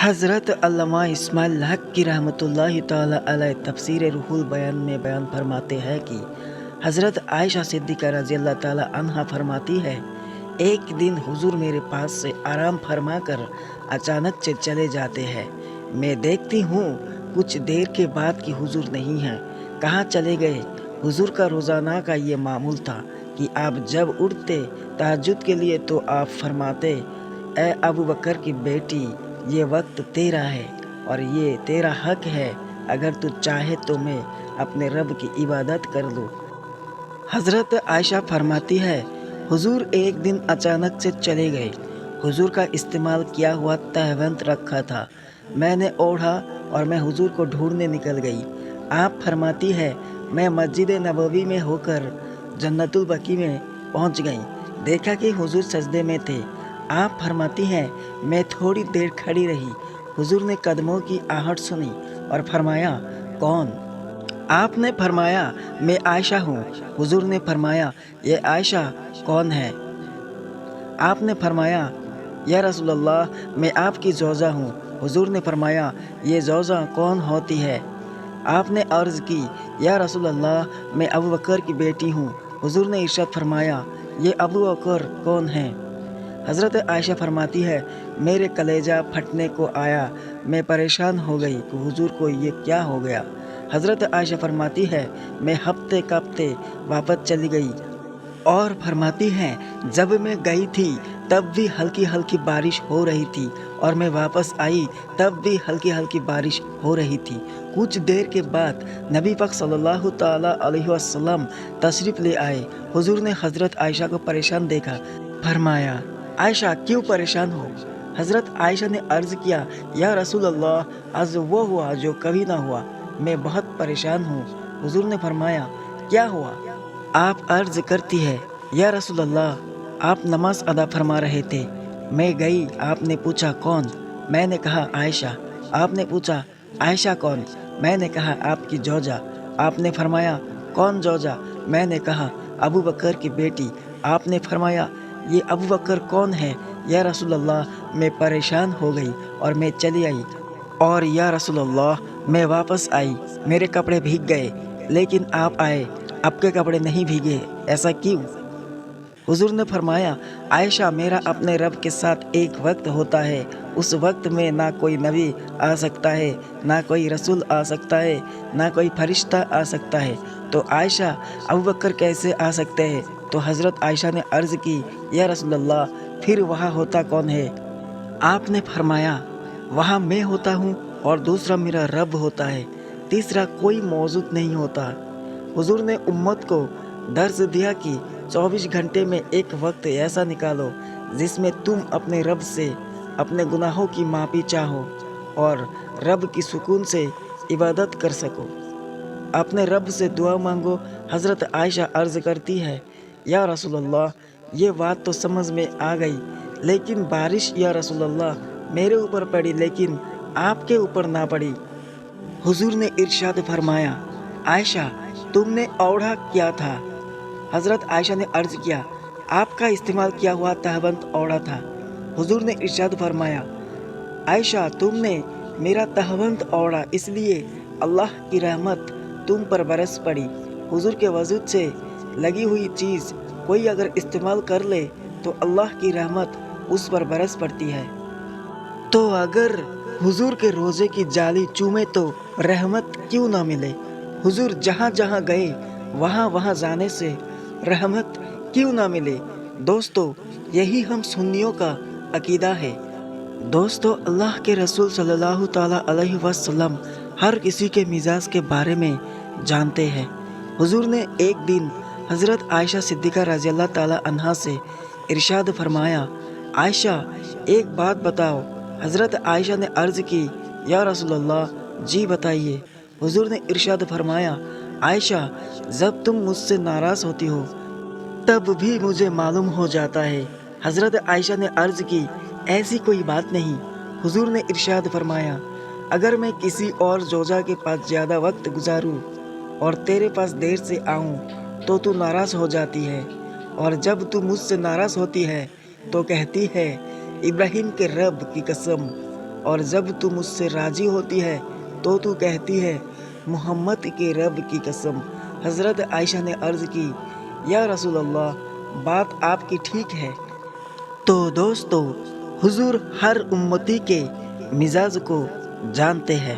हज़रत अल्लामा इस्माइल हक़ की रहमतुल्लाहि ताला अलैह तफ़सीर रूहुल बयान में बयान फरमाते हैं कि हज़रत आयशा सिद्दीक़ा रज़ी अल्लाह ताला अन्हा फरमाती है, एक दिन हुजूर मेरे पास से आराम फरमा कर अचानक से चले जाते हैं। मैं देखती हूँ कुछ देर के बाद कि हुजूर नहीं हैं। कहाँ चले गए? हुजूर का रोज़ाना का ये मामूल था कि आप जब उठते तहज्जुद के लिए तो आप फरमाते, ए अबू बकर की बेटी, ये वक्त तेरा है और ये तेरा हक है, अगर तू चाहे तो मैं अपने रब की इबादत कर लूँ। हज़रत आयशा फरमाती है, हुजूर एक दिन अचानक से चले गए। हुजूर का इस्तेमाल किया हुआ तहवंत रखा था। मैंने ओढ़ा और मैं हुजूर को ढूंढने निकल गई। आप फरमाती है, मैं मस्जिद नबवी में होकर जन्नतुल बकी में पहुंच गई। देखा कि हुजूर सजदे में थे। आप फरमाती हैं, मैं थोड़ी देर खड़ी रही। हुजूर ने कदमों की आहट सुनी और फरमाया, कौन? आपने फरमाया, मैं आयशा हूँ। हुजूर ने फरमाया, ये आयशा कौन है? आपने फरमाया, या रसूलल्लाह, मैं आपकी ज़ौजा हूँ। हुजूर ने फरमाया, ये ज़ौजा कौन होती है? आपने अर्ज़ की, या रसूलल्लाह, मैं अबू बकर की बेटी हूँ। हुजूर ने इरशाद फरमाया, ये अबू बकर कौन है? हज़रत आयशा फरमाती है, मेरे कलेजा फटने को आया। मैं परेशान हो गई कि हुजूर को ये क्या हो गया। हज़रत आयशा फरमाती है, मैं हफ्ते कफ्ते वापस चली गई और फरमाती हैं, जब मैं गई थी तब भी हल्की हल्की बारिश हो रही थी और मैं वापस आई तब भी हल्की हल्की बारिश हो रही थी। कुछ देर के बाद नबी पाक सल्लल्लाहु ताला अलैहि वसल्लम तशरीफ़ ले आए। हुजूर ने हज़रत आयशा को परेशान देखा। फरमाया, आयशा क्यों परेशान हो? हज़रत आयशा ने अर्ज़ किया, या रसूल अल्लाह, आज वो हुआ जो कभी ना हुआ। मैं बहुत परेशान हूँ। हुजूर ने फरमाया, क्या हुआ? आप अर्ज़ करती है, या रसूल अल्लाह, आप नमाज अदा फरमा रहे थे। मैं गई, आपने पूछा कौन? मैंने कहा आयशा। आपने पूछा आयशा कौन? मैंने कहा आपकी जोजा। आपने फरमाया, कौन जोजा? मैंने कहा अबू बकर की बेटी। आपने फरमाया, ये अबू बकर कौन है? या रसूल अल्लाह, मैं परेशान हो गई और मैं चली आई। और या रसूल अल्लाह, मैं वापस आई, मेरे कपड़े भीग गए, लेकिन आप आए, आपके कपड़े नहीं भीगे, ऐसा क्यों? हुजूर ने फरमाया, आयशा, मेरा अपने रब के साथ एक वक्त होता है। उस वक्त में ना कोई नबी आ सकता है, ना कोई रसूल आ सकता है, ना कोई फरिश्ता आ सकता है। तो आयशा, अबू बकर कैसे आ सकते हैं? तो हज़रत आयशा ने अर्ज़ की, या रसूल अल्लाह, फिर वहाँ होता कौन है? आपने फरमाया, वहाँ मैं होता हूँ और दूसरा मेरा रब होता है, तीसरा कोई मौजूद नहीं होता। हुजूर ने उम्मत को दर्स दिया कि 24 घंटे में एक वक्त ऐसा निकालो जिसमें तुम अपने रब से अपने गुनाहों की माफ़ी चाहो और रब की सुकून से इबादत कर सको, अपने रब से दुआ मांगो। हज़रत आयशा अर्ज़ करती है, या रसूल अल्लाह, ये बात तो समझ में आ गई, लेकिन बारिश या रसूल अल्लाह मेरे ऊपर पड़ी लेकिन आपके ऊपर ना पड़ी। हुजूर ने इरशाद फरमाया, आयशा, तुमने ओढ़ा क्या था? हज़रत आयशा ने अर्ज़ किया, आपका इस्तेमाल किया हुआ तहबंद ओढ़ा था। हुजूर ने इरशाद फरमाया, आयशा, तुमने मेरा तहबंद ओढ़ा, इसलिए अल्लाह की रहमत तुम पर बरस पड़ी। हुजूर के वजूद से लगी हुई चीज़ कोई अगर इस्तेमाल कर ले तो अल्लाह की रहमत उस पर बरस पड़ती है। तो अगर हुजूर के रोज़े की जाली चूमे तो रहमत क्यों ना मिले? हुजूर जहाँ जहाँ गए वहाँ वहाँ जाने से रहमत क्यों ना मिले? दोस्तों, यही हम सुन्नियों का अकीदा है। दोस्तों, अल्लाह के रसूल सल्लल्लाहु ताला अलैहि वसल्लम हर किसी के मिजाज के बारे में जानते हैं। हुजूर ने एक दिन हज़रत आयशा सिद्दीक़ा रज़ी अल्लाह ताला अन्हा से इरशाद फरमाया, आयशा, एक बात बताओ। हज़रत आयशा ने अर्ज़ की, या रसूल अल्लाह, जी बताइए। हुजूर ने इरशाद फरमाया, आयशा, जब तुम मुझसे नाराज़ होती हो तब भी मुझे मालूम हो जाता है। हज़रत आयशा ने अर्ज़ की, ऐसी कोई बात नहीं। हुजूर ने इरशाद फरमाया, अगर मैं किसी और जोजा के पास ज़्यादा वक्त गुजारूँ और तेरे पास देर से आऊँ तो तू नाराज़ हो जाती है, और जब तू मुझसे नाराज़ होती है तो कहती है, इब्राहीम के रब की कसम, اور جب تو مجھ سے راضی ہوتی ہے تو تو کہتی ہے محمد کے رب کی قسم۔ حضرت عائشہ نے عرض کی یا رسول اللہ بات آپ کی ٹھیک ہے۔ تو دوستو، حضور ہر امتی کے مزاج کو جانتے ہیں۔